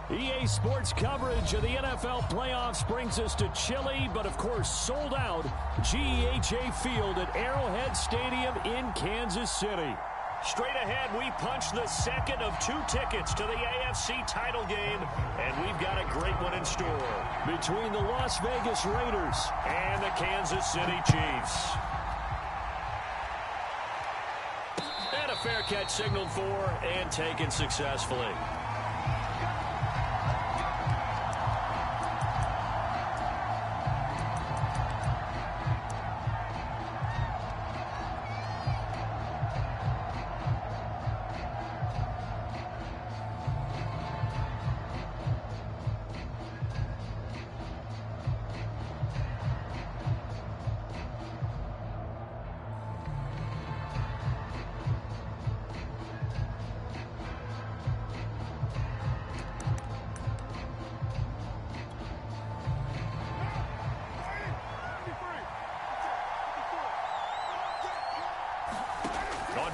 EA Sports coverage of the NFL playoffs brings us to chilly, but of course sold out GEHA Field at Arrowhead Stadium in Kansas City. Straight ahead, we punch the second of 2 tickets to the AFC title game, and we've got a great one in store between the Las Vegas Raiders and the Kansas City Chiefs. And a fair catch signaled for and taken successfully.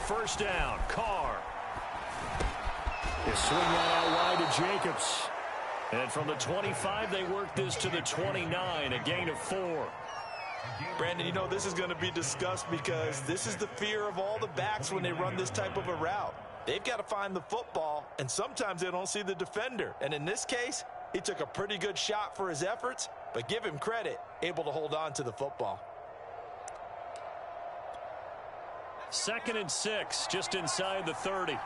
First down, Carr. They swing that out wide to Jacobs. And from the 25, they work this to the 29, a gain of 4. Brandon, you know this is going to be discussed because this is the fear of all the backs when they run this type of a route. They've got to find the football, and sometimes they don't see the defender. And in this case, he took a pretty good shot for his efforts, but give him credit, able to hold on to the football. 2nd and 6, just inside the 30. He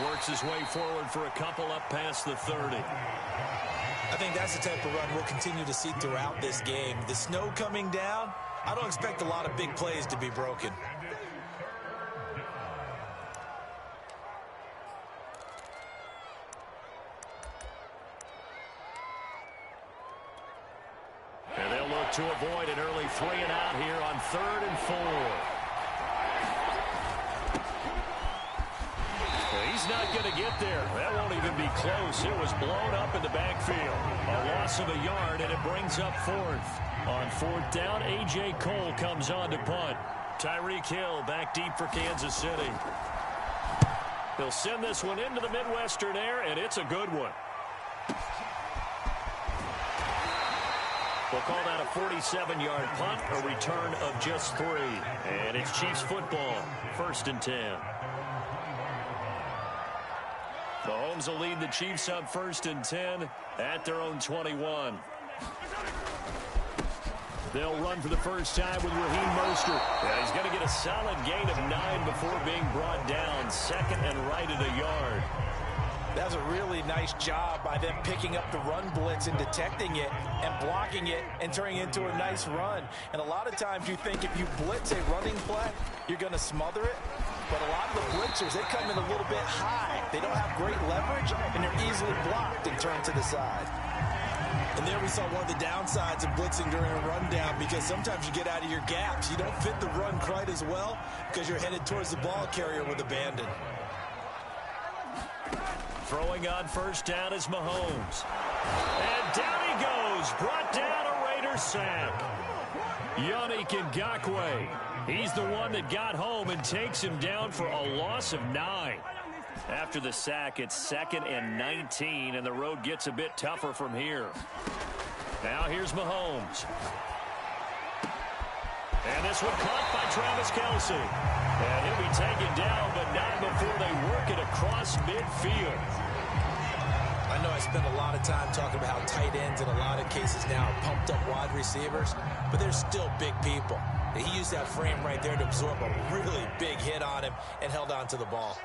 works his way forward for a couple up past the 30. I think that's the type of run we'll continue to see throughout this game. The snow coming down, I don't expect a lot of big plays to be broken. To avoid an early 3 and out here on 3rd and 4. Well, he's not going to get there. That won't even be close. It was blown up in the backfield. A loss of a yard, and it brings up 4th. On 4th down, A.J. Cole comes on to punt. Tyreek Hill back deep for Kansas City. They'll send this one into the Midwestern air, and it's a good one. We'll call that a 47-yard punt, a return of just 3. And it's Chiefs football, 1st and 10. Mahomes will lead the Chiefs up 1st and 10 at their own 21. They'll run for the first time with Raheem Mostert. Yeah, he's going to get a solid gain of 9 before being brought down. 2nd and right at a yard. That was a really nice job by them picking up the run blitz and detecting it and blocking it and turning it into a nice run. And a lot of times you think if you blitz a running play, you're going to smother it. But a lot of the blitzers, they come in a little bit high. They don't have great leverage, and they're easily blocked and turned to the side. And there we saw one of the downsides of blitzing during a rundown, because sometimes you get out of your gaps. You don't fit the run quite as well because you're headed towards the ball carrier with abandon. Throwing on first down is Mahomes. And down he goes. Brought down a Raiders sack. Yannick Ngakoue. He's the one that got home and takes him down for a loss of 9. After the sack, it's 2nd and 19, and the road gets a bit tougher from here. Now here's Mahomes. And this one caught by Travis Kelce. And he'll be taken down, but not before they work it across midfield. I know I spend a lot of time talking about how tight ends in a lot of cases now are pumped up wide receivers, but they're still big people. He used that frame right there to absorb a really big hit on him and held on to the ball.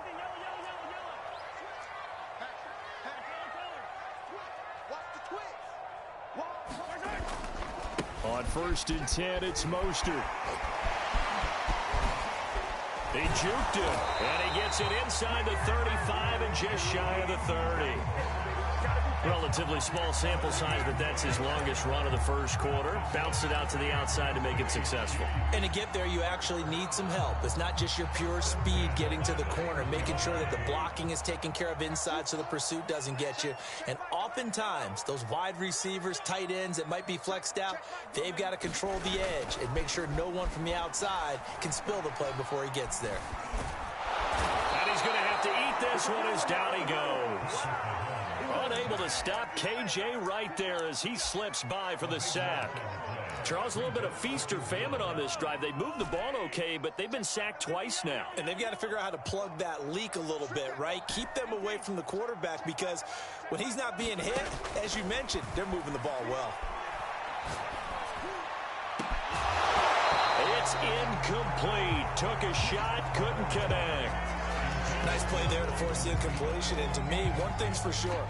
On 1st and 10, it's Mostert. They juked him, and he gets it inside the 35 and just shy of the 30. Relatively small sample size, but that's his longest run of the first quarter. Bounced it out to the outside to make it successful. And to get there, you actually need some help. It's not just your pure speed getting to the corner, making sure that the blocking is taken care of inside so the pursuit doesn't get you. And oftentimes, those wide receivers, tight ends that might be flexed out, they've got to control the edge and make sure no one from the outside can spill the play before he gets there. And he's going to have to eat this one as down he goes. Unable to stop KJ right there as he slips by for the sack. Charles, a little bit of feast or famine on this drive. They moved the ball okay, but they've been sacked twice now. And they've got to figure out how to plug that leak a little bit, right? Keep them away from the quarterback because when he's not being hit, as you mentioned, they're moving the ball well. It's incomplete. Took a shot, couldn't connect. Nice play there to force the incompletion. And to me, one thing's for sure.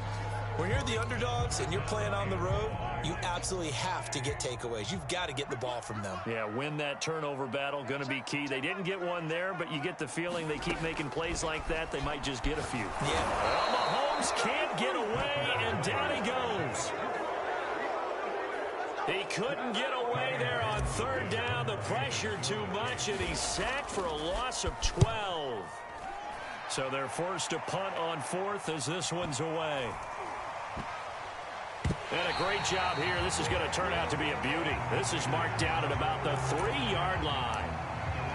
When you're the underdogs and you're playing on the road, you absolutely have to get takeaways. You've got to get the ball from them. Yeah, win that turnover battle, going to be key. They didn't get one there, but you get the feeling they keep making plays like that, they might just get a few. Yeah. Well, Mahomes can't get away, and down he goes. He couldn't get away there on third down. The pressure too much, and he's sacked for a loss of 12. So they're forced to punt on fourth as this one's away. And a great job here. This is going to turn out to be a beauty. This is marked down at about the 3-yard line.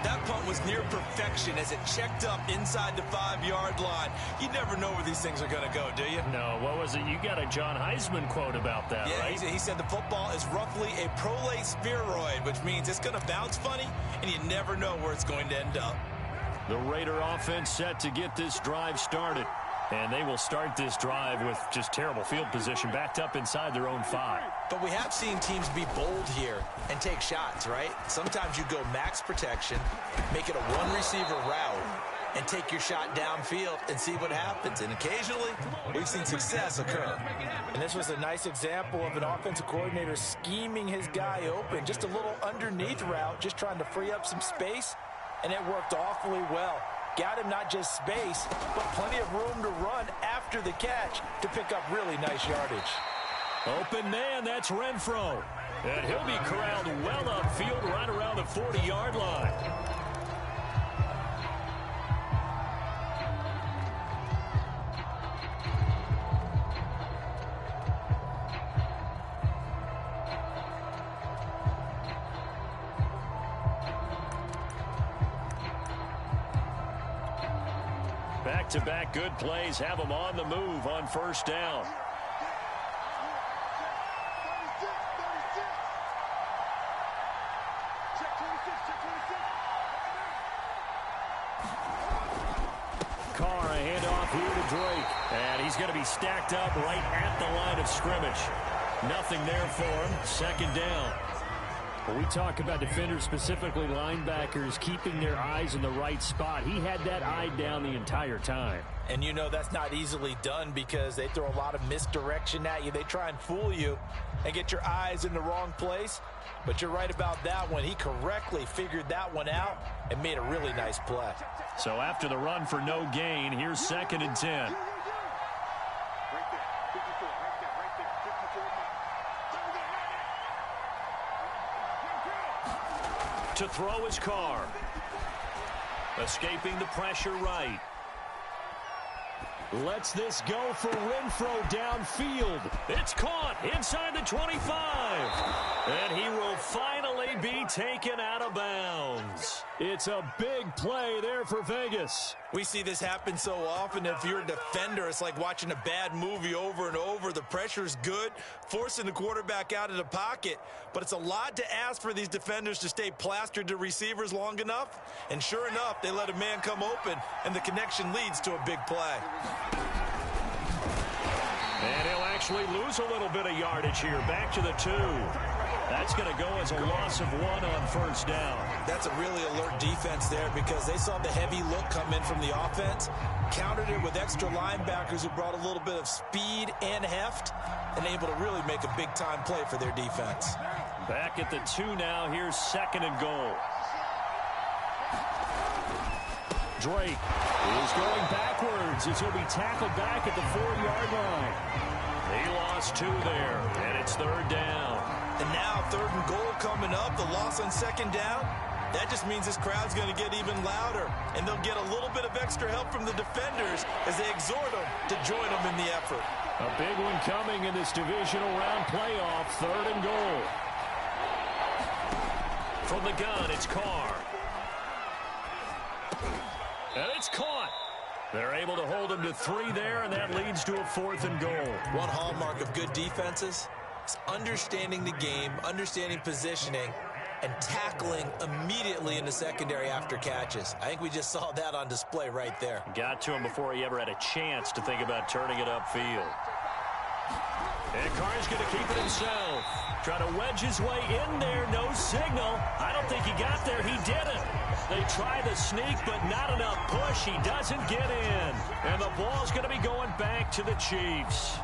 That punt was near perfection as it checked up inside the 5-yard line. You never know where these things are going to go, do you? No, what was it? You got a John Heisman quote about that, yeah, right? He said the football is roughly a prolate spheroid, which means it's going to bounce funny, and you never know where it's going to end up. The Raider offense set to get this drive started. And they will start this drive with just terrible field position, backed up inside their own 5. But we have seen teams be bold here and take shots, right? Sometimes you go max protection, make it a one-receiver route, and take your shot downfield and see what happens. And occasionally, we've seen success occur. And this was a nice example of an offensive coordinator scheming his guy open. Just a little underneath route, just trying to free up some space, and it worked awfully well. Got him not just space, but plenty of room to run after the catch to pick up really nice yardage. Open man, that's Renfro. And he'll be corralled well upfield right around the 40-yard line. Back-to-back good plays have them on the move on first down. Carr, a handoff here to Drake. And he's going to be stacked up right at the line of scrimmage. Nothing there for him. Second down. When we talk about defenders, specifically linebackers, keeping their eyes in the right spot, he had that eye down the entire time. And you know that's not easily done because they throw a lot of misdirection at you. They try and fool you and get your eyes in the wrong place. But you're right about that one. He correctly figured that one out and made a really nice play. So after the run for no gain, here's 2nd and 10. To throw his Carr. Escaping the pressure right. Lets this go for Renfro downfield. It's caught inside the 25. And he will finally be taken out of bounds. It's a big play there for Vegas. We see this happen so often. If you're a defender, it's like watching a bad movie over and over. The pressure's good, forcing the quarterback out of the pocket. But it's a lot to ask for these defenders to stay plastered to receivers long enough. And sure enough, they let a man come open, and the connection leads to a big play. And he'll actually lose a little bit of yardage here. Back to the 2. That's going to go as a loss of 1 on first down. That's a really alert defense there because they saw the heavy look come in from the offense, countered it with extra linebackers who brought a little bit of speed and heft, and able to really make a big-time play for their defense. Back at the 2 now. Here's 2nd and goal. Drake is going backwards as he'll be tackled back at the 4-yard line. He lost 2 there, and it's 3rd down. And now 3rd and goal coming up. The loss on 2nd down. That just means this crowd's going to get even louder, and they'll get a little bit of extra help from the defenders as they exhort them to join them in the effort. A big one coming in this divisional round playoff. 3rd and goal. From the gun, it's Carr. And it's caught. They're able to hold him to 3 there, and that leads to a 4th and goal. One hallmark of good defenses is understanding the game, understanding positioning, and tackling immediately in the secondary after catches. I think we just saw that on display right there. Got to him before he ever had a chance to think about turning it upfield. And Carr's going to keep it himself. Try to wedge his way in there. No signal. I don't think he got there. He didn't. They try the sneak, but not enough push. He doesn't get in. And the ball's going to be going back to the Chiefs.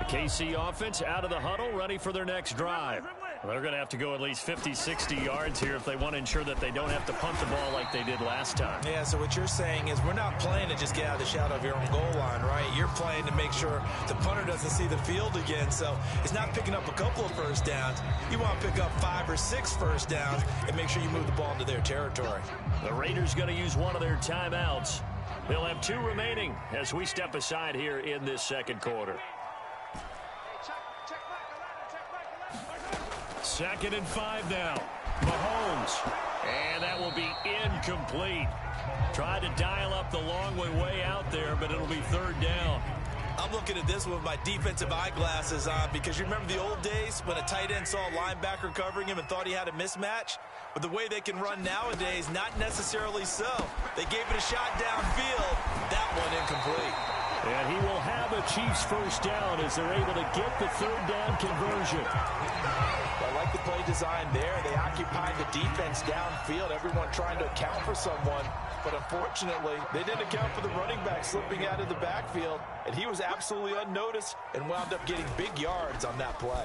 KC offense out of the huddle, ready for their next drive. Well, they're going to have to go at least 50, 60 yards here if they want to ensure that they don't have to punt the ball like they did last time. Yeah, so what you're saying is we're not playing to just get out of the shadow of your own goal line, right? You're playing to make sure the punter doesn't see the field again. So it's not picking up a couple of first downs. You want to pick up 5 or 6 first downs and make sure you move the ball into their territory. The Raiders going to use one of their timeouts. They'll have 2 remaining as we step aside here in this 2nd quarter. 2nd and 5 now. Mahomes. And that will be incomplete. Tried to dial up the long way out there, but it'll be 3rd down. I'm looking at this with my defensive eyeglasses on because you remember the old days when a tight end saw a linebacker covering him and thought he had a mismatch? But the way they can run nowadays, not necessarily so. They gave it a shot downfield. That one incomplete. And he will have a Chiefs first down as they're able to get the 3rd down conversion. I like the play design there. They occupied the defense downfield, everyone trying to account for someone. But unfortunately, they didn't account for the running back slipping out of the backfield. And he was absolutely unnoticed and wound up getting big yards on that play.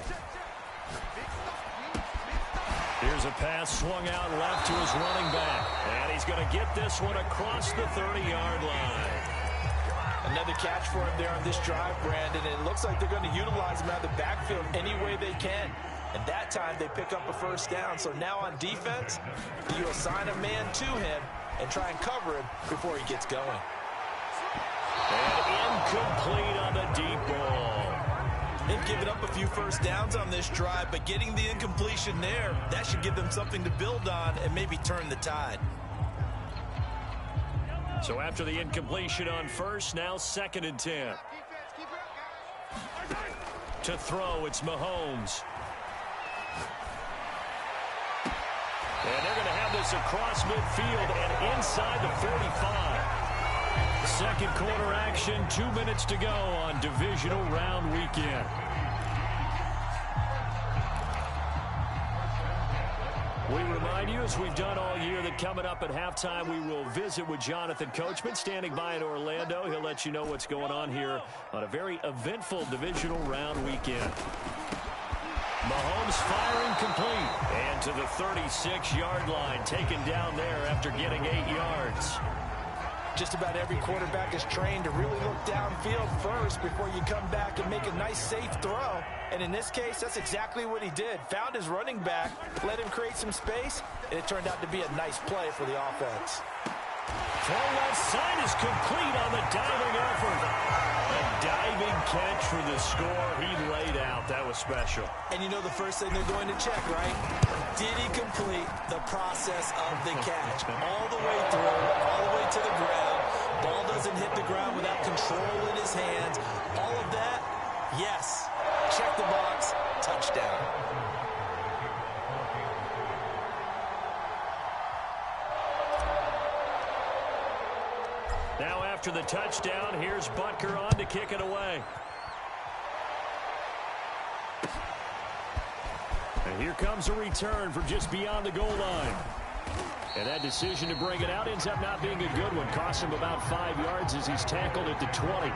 Here's a pass swung out left to his running back. And he's going to get this one across the 30-yard line. Another catch for him there on this drive, Brandon. And it looks like they're going to utilize him out of the backfield any way they can. And that time they pick up a first down. So now on defense, you assign a man to him and try and cover him before he gets going. And incomplete on the deep ball. They've given up a few first downs on this drive, but getting the incompletion there, that should give them something to build on and maybe turn the tide. So after the incompletion on first, now 2nd and 10. To throw, it's Mahomes. And they're going to have this across midfield and inside the 45. 2nd quarter action, 2 minutes to go on divisional round weekend. We remind you, as we've done all year, that coming up at halftime, we will visit with Jonathan Coachman, standing by in Orlando. He'll let you know what's going on here on a very eventful divisional round weekend. Mahomes firing complete. And to the 36-yard line, taken down there after getting 8 yards. Just about every quarterback is trained to really look downfield first before you come back and make a nice, safe throw. And in this case, that's exactly what he did. Found his running back, let him create some space, and it turned out to be a nice play for the offense. Throw left side is complete on the diving effort. A diving catch for the score. He laid out. That was special. And you know the first thing they're going to check, right? Did he complete the process of the catch? All the way through, all the way to the ground. Ball doesn't hit the ground without control in his hands. All of that, yes. Check the box, touchdown. Now after the touchdown, here's Butker on to kick it away. And here comes a return from just beyond the goal line. And that decision to bring it out ends up not being a good one. Cost him about 5 yards as he's tackled at the 20.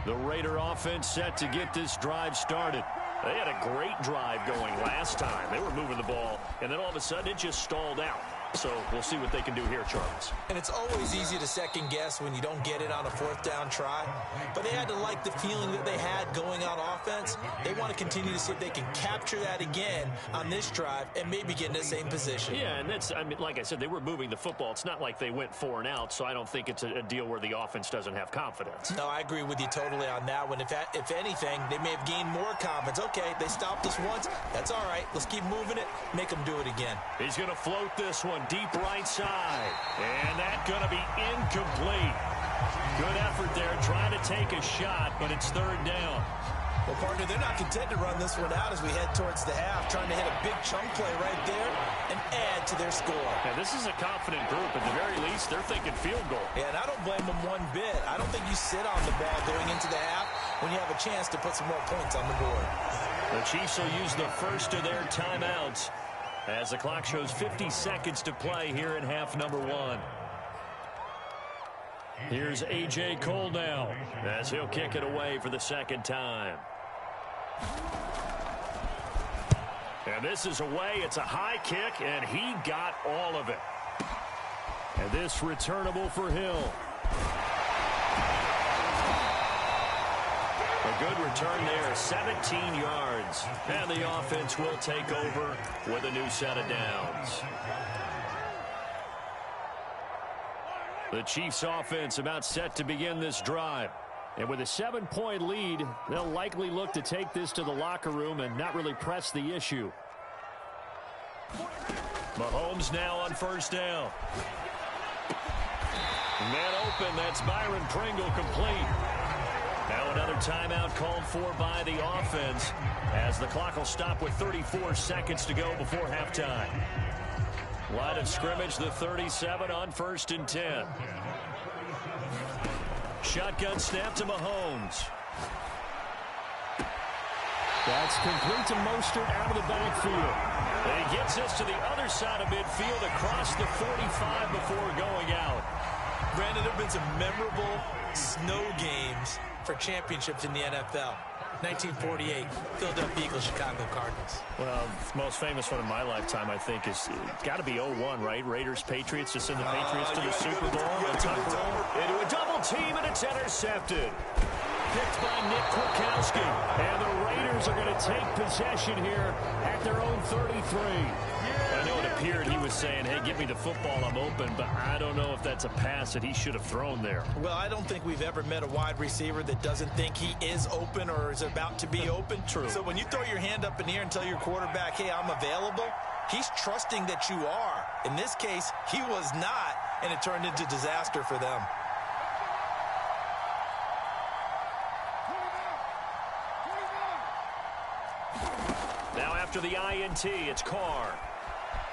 The Raider offense set to get this drive started. They had a great drive going last time. They were moving the ball, and then all of a sudden it just stalled out. So we'll see what they can do here, Charles. And it's always easy to second guess when you don't get it on a fourth down try. But they had to like the feeling that they had going on offense. They want to continue to see if they can capture that again on this drive and maybe get in the same position. Yeah, and that's, I mean, like I said, they were moving the football. It's not like they went 4 and out, so I don't think it's a deal where the offense doesn't have confidence. No, I agree with you totally on that one. If anything, they may have gained more confidence. Okay, they stopped us once. That's all right. Let's keep moving it. Make them do it again. He's going to float this one deep right side. And that's going to be incomplete. Good effort there trying to take a shot, but it's third down. Well, partner, they're not content to run this one out as we head towards the half, trying to hit a big chunk play right there and add to their score. Yeah, this is a confident group. At the very least, they're thinking field goal. Yeah, and I don't blame them one bit. I don't think you sit on the ball going into the half when you have a chance to put some more points on the board. The Chiefs will use the first of their timeouts as the clock shows 50 seconds to play here in half number 1. Here's A.J. Cole now as he'll kick it away for the second time. And this is away. It's a high kick, and he got all of it. And this returnable for Hill. A good return there, 17 yards. And the offense will take over with a new set of downs. The Chiefs offense about set to begin this drive. And with a 7-point lead, they'll likely look to take this to the locker room and not really press the issue. Mahomes now on first down. Man open, that's Byron Pringle complete. Now another timeout called for by the offense as the clock will stop with 34 seconds to go before halftime. Line of scrimmage, the 37 on 1st and 10. Shotgun snap to Mahomes. That's complete to Mostert out of the backfield. And he gets us to the other side of midfield across the 45 before going out. Brandon, there have been some memorable snow games for championships in the NFL. 1948, Philadelphia Eagles, Chicago Cardinals. Well, the most famous one in my lifetime, I think, is got to be 01, right? Raiders, Patriots, to send the Patriots to the Super Bowl. Into a double team, and it's intercepted. Picked by Nick Kwiatkowski. And the Raiders are going to take possession here at their own 33. I know it appeared he was saying, hey, give me the football, I'm open, but I don't know if that's a pass that he should have thrown there. Well, I don't think we've ever met a wide receiver that doesn't think he is open or is about to be open. True. So when you throw your hand up in the air and tell your quarterback, hey, I'm available, he's trusting that you are. In this case, he was not, and it turned into disaster for them. Now after the INT, it's Carr.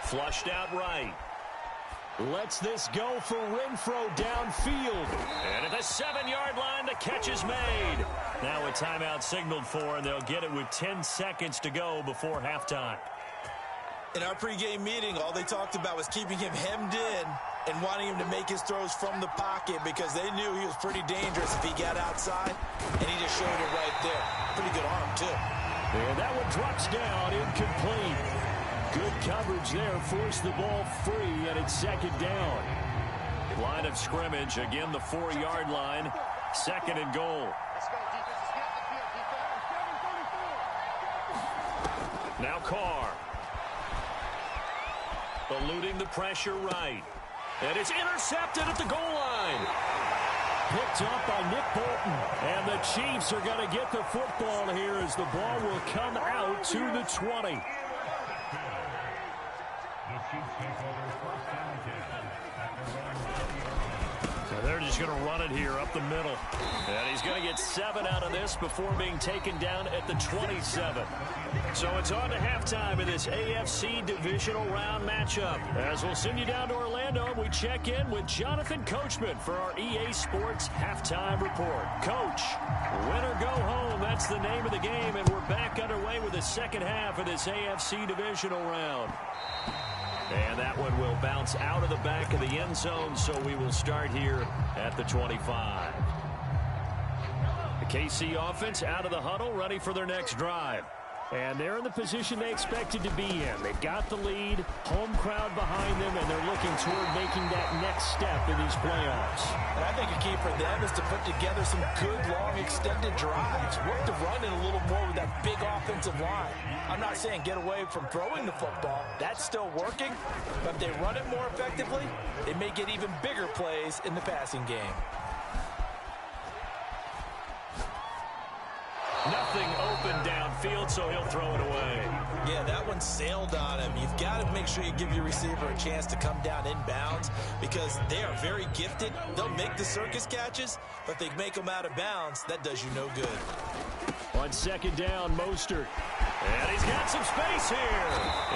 Flushed out right. Lets this go for Renfro downfield. And at the 7-yard line, the catch is made. Now a timeout signaled for, and they'll get it with 10 seconds to go before halftime. In our pregame meeting, all they talked about was keeping him hemmed in and wanting him to make his throws from the pocket because they knew he was pretty dangerous if he got outside, and he just showed it right there. Pretty good arm, too. And that one drops down, incomplete. Good coverage there, forced the ball free, and it's second down. Line of scrimmage, again the 4-yard line, 2nd and goal. Now Carr. Eluding the pressure right. And it's intercepted at the goal line. Picked up by Nick Bolton. And the Chiefs are going to get the football here as the ball will come out to the 20. So they're just going to run it here up the middle. And he's going to get 7 out of this before being taken down at the 27. So it's on to halftime in this AFC divisional round matchup. As we'll send you down to Orlando, and we check in with Jonathan Coachman for our EA Sports Halftime Report. Coach, win or go home, that's the name of the game, and we're back underway with the second half of this AFC divisional round. And that one will bounce out of the back of the end zone, so we will start here at the 25. The KC offense out of the huddle, ready for their next drive. And they're in the position they expected to be in. They've got the lead, home crowd behind them, and they're looking toward making that next step in these playoffs. And I think a key for them is to put together some good, long, extended drives. Work the run in a little more with that big offensive line. I'm not saying get away from throwing the football. That's still working. But if they run it more effectively, they may get even bigger plays in the passing game. Nothing open downfield, so he'll throw it away. Yeah, that one sailed on him. You've got to make sure you give your receiver a chance to come down inbounds because they are very gifted. They'll make the circus catches, but they make them out of bounds. That does you no good. On second down, Mostert. And he's got some space here.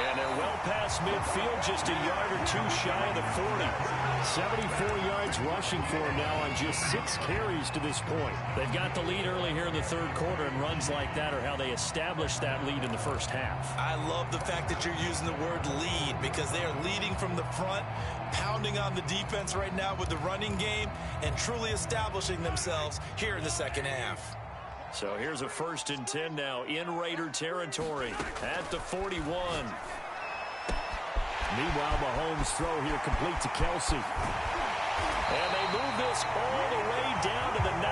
And they're well past midfield, just a yard or two shy of the 40. 74 yards rushing for him now on just 6 carries to this point. They've got the lead early here in the third quarter, and runs like that are how they establish that lead in the first half. I love the fact that you're using the word lead because they are leading from the front, pounding on the defense right now with the running game, and truly establishing themselves here in the second half. So here's a 1st and 10 now in Raider territory at the 41. Meanwhile, Mahomes' throw here complete to Kelsey. And they move this all the way down to the 9.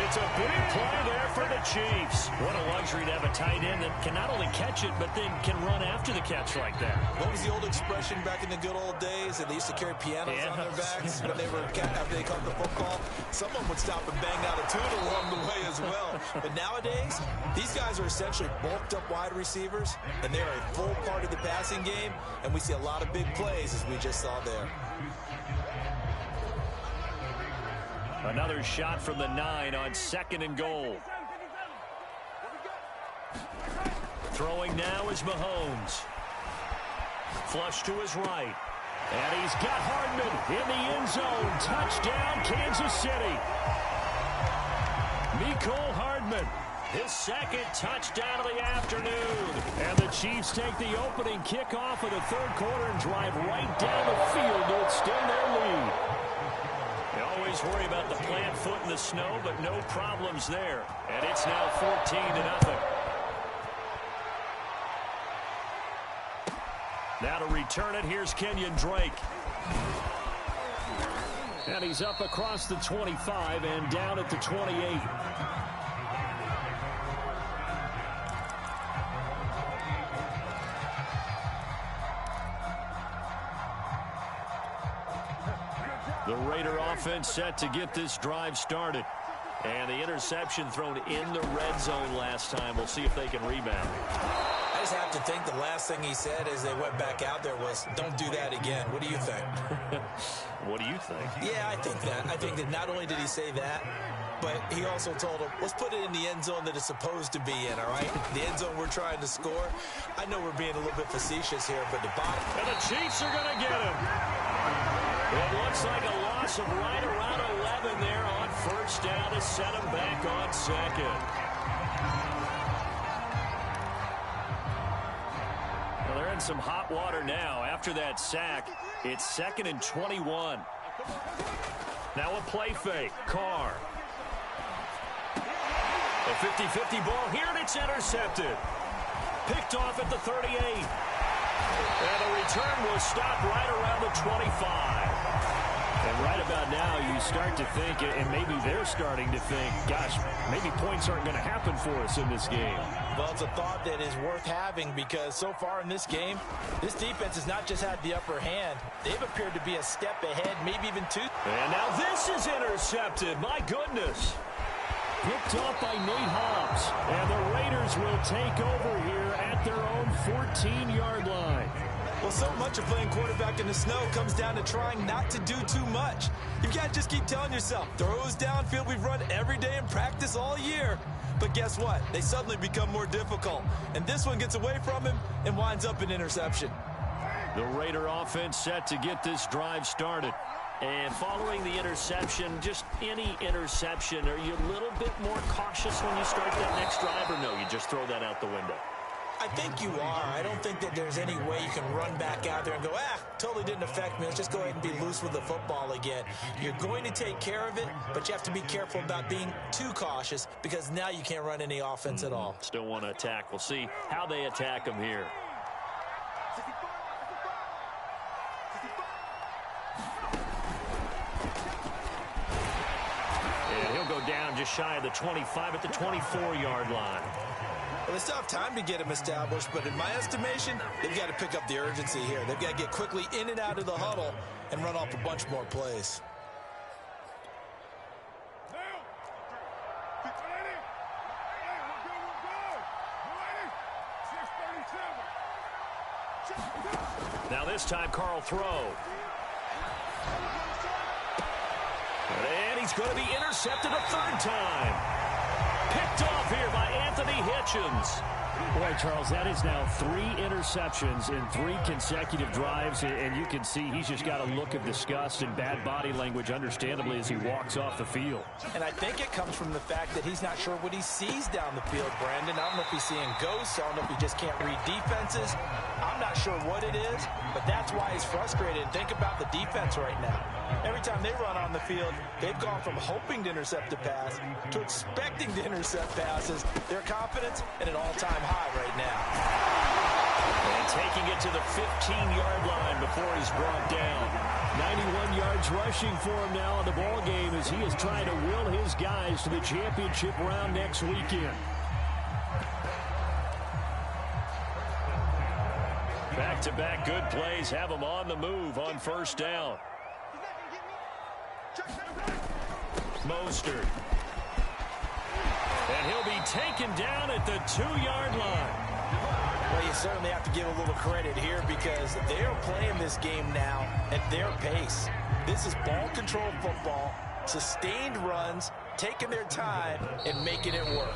It's a big play there for the Chiefs. What a luxury to have a tight end that can not only catch it, but then can run after the catch like that. What was the old expression back in the good old days? And they used to carry pianos on their backs when they were after they caught the football. Someone would stop and bang out a tune along the way as well. But nowadays, these guys are essentially bulked up wide receivers, and they're a full part of the passing game. And we see a lot of big plays as we just saw there. Another shot from the 9 on 2nd and goal. Throwing now is Mahomes. Flush to his right. And he's got Hardman in the end zone. Touchdown, Kansas City. Mecole Hardman, his 2nd touchdown of the afternoon. And the Chiefs take the opening kickoff of the third quarter and drive right down the field to extend their lead. They always worry about the plant foot in the snow, but no problems there. And it's now 14-0. Now to return it, here's Kenyon Drake. And he's up across the 25 and down at the 28. The Raider offense set to get this drive started. And the interception thrown in the red zone last time. We'll see if they can rebound. I just have to think the last thing he said as they went back out there was, don't do that again. What do you think? What do you think? Yeah, I think that. I think that not only did he say that, but he also told him, let's put it in the end zone that it's supposed to be in, all right? The end zone we're trying to score. I know we're being a little bit facetious here, but the bottom. And the Chiefs are going to get him. It looks like a loss of right around 11 there on 1st down to set him back on 2nd. Well, they're in some hot water now. After that sack, it's 2nd and 21. Now a play fake. Carr. A 50-50 ball here, and it's intercepted. Picked off at the 38. And the return will stop right around the 25. And right about now, you start to think, and maybe they're starting to think, gosh, maybe points aren't going to happen for us in this game. Well, it's a thought that is worth having because so far in this game, this defense has not just had the upper hand. They've appeared to be a step ahead, maybe even 2. And now this is intercepted. My goodness. Picked off by Nate Hobbs. And the Raiders will take over here at their own 14-yard line. Well, so much of playing quarterback in the snow comes down to trying not to do too much. You've got to just keep telling yourself, throws downfield we've run every day in practice all year. But guess what? They suddenly become more difficult. And this one gets away from him and winds up an interception. The Raider offense set to get this drive started. And following the interception, just any interception, are you a little bit more cautious when you start that next drive, or no, you just throw that out the window? I think you are. I don't think that there's any way you can run back out there and go, totally didn't affect me. Let's just go ahead and be loose with the football again. You're going to take care of it, but you have to be careful about being too cautious because now you can't run any offense at all. Still want to attack. We'll see how they attack him here. And he'll go down just shy of the 25 at the 24-yard line. Well, they still have time to get him established, but in my estimation, they've got to pick up the urgency here. They've got to get quickly in and out of the huddle and run off a bunch more plays. Now this time, Carl throw. And he's going to be intercepted a third time. Picked off here by Anthony Hitchens. Boy, Charles, that is now 3 interceptions in 3 consecutive drives, and you can see he's just got a look of disgust and bad body language, understandably, as he walks off the field. And I think it comes from the fact that he's not sure what he sees down the field, Brandon. I don't know if he's seeing ghosts. I don't know if he just can't read defenses. I'm not sure what it is, but that's why he's frustrated. Think about the defense right now. Every time they run on the field, they've gone from hoping to intercept a pass to expecting to intercept passes. Their confidence at an all-time high right now. And taking it to the 15-yard line before he's brought down. 91 yards rushing for him now in the ball game as he is trying to will his guys to the championship round next weekend. Back-to-back good plays have him on the move on first down. Mostert. And he'll be taken down at the 2-yard line. Well, you certainly have to give a little credit here because they're playing this game now at their pace. This is ball control football, sustained runs, taking their time, and making it work.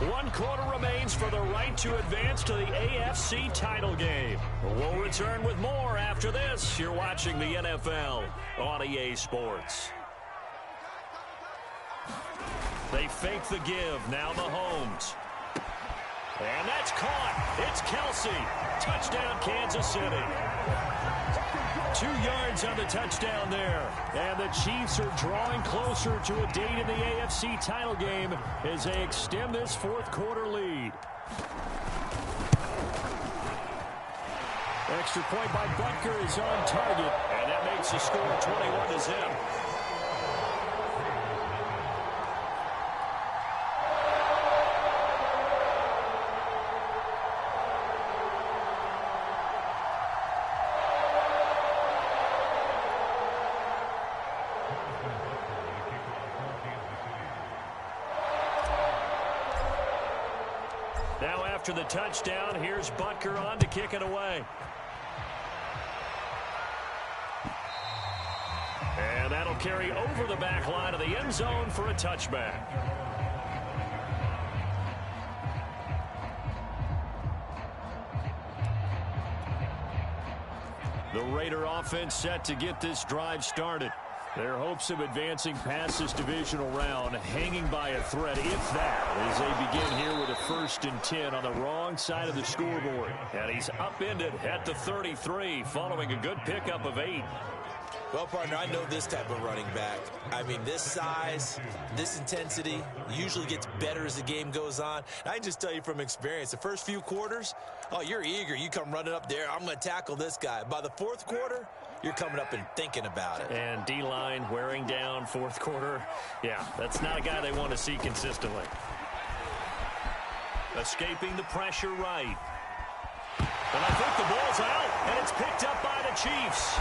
1 quarter remains for the right to advance to the AFC title game. We'll return with more after this. You're watching the NFL on EA Sports. They fake the give. Now Mahomes. And that's caught. It's Kelsey. Touchdown, Kansas City. 2 yards on the touchdown there. And the Chiefs are drawing closer to a date in the AFC title game as they extend this 4th quarter lead. Extra point by Butker is on target. And that makes the score 21-0. Now after the touchdown, here's Butker on to kick it away. And that'll carry over the back line of the end zone for a touchback. The Raider offense set to get this drive started. Their hopes of advancing past this divisional round hanging by a thread, if that, as they begin here with a 1st and 10 on the wrong side of the scoreboard. And he's upended at the 33 following a good pickup of 8. Well, partner, I know this type of running back. I mean, this size, this intensity usually gets better as the game goes on. And I can just tell you from experience, the first few quarters, oh, you're eager. You come running up there, I'm going to tackle this guy. By the 4th quarter, you're coming up and thinking about it. And D-line wearing down 4th quarter. Yeah, that's not a guy they want to see consistently. Escaping the pressure right. And I think the ball's out, and it's picked up by the Chiefs.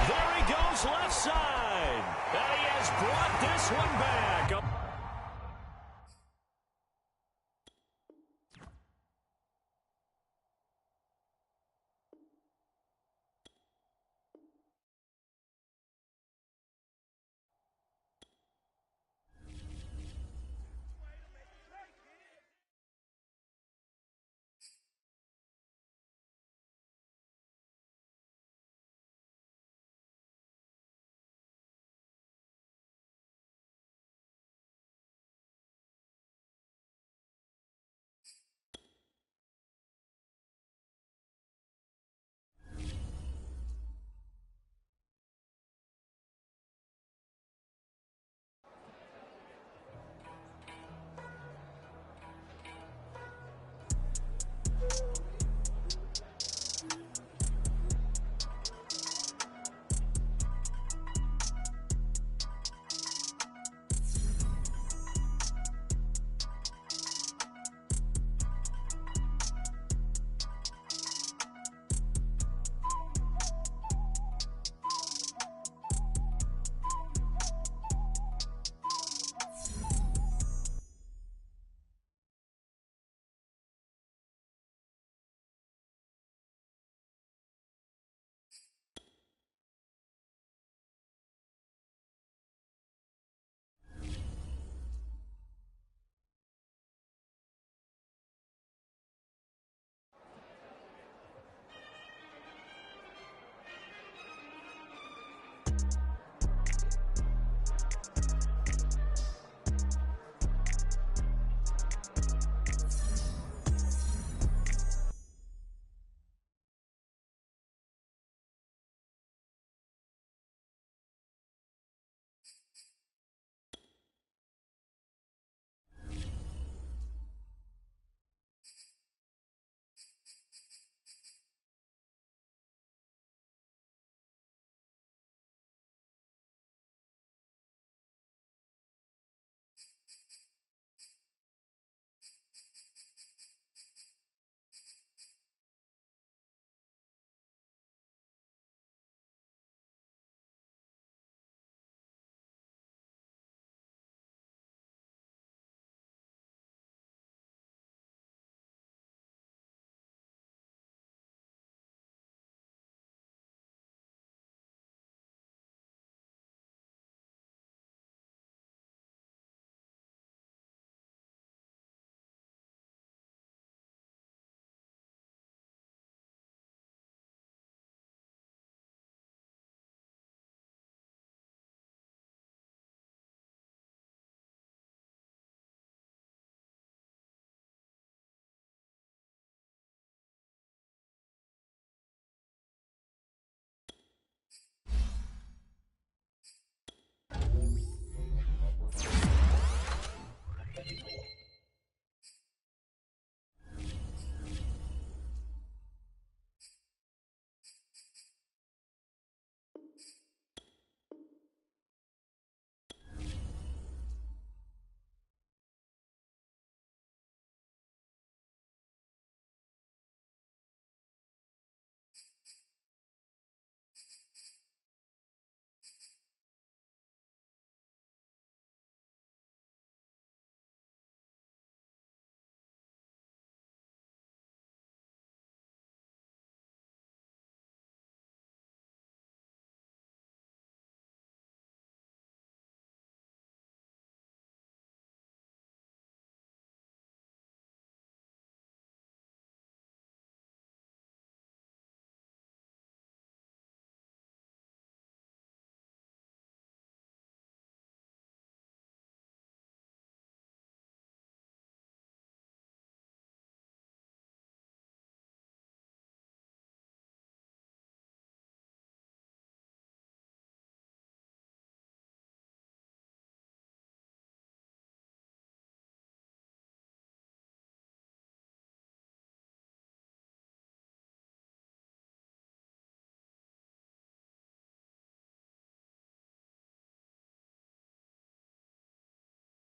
There he goes left side. And he has brought this one back.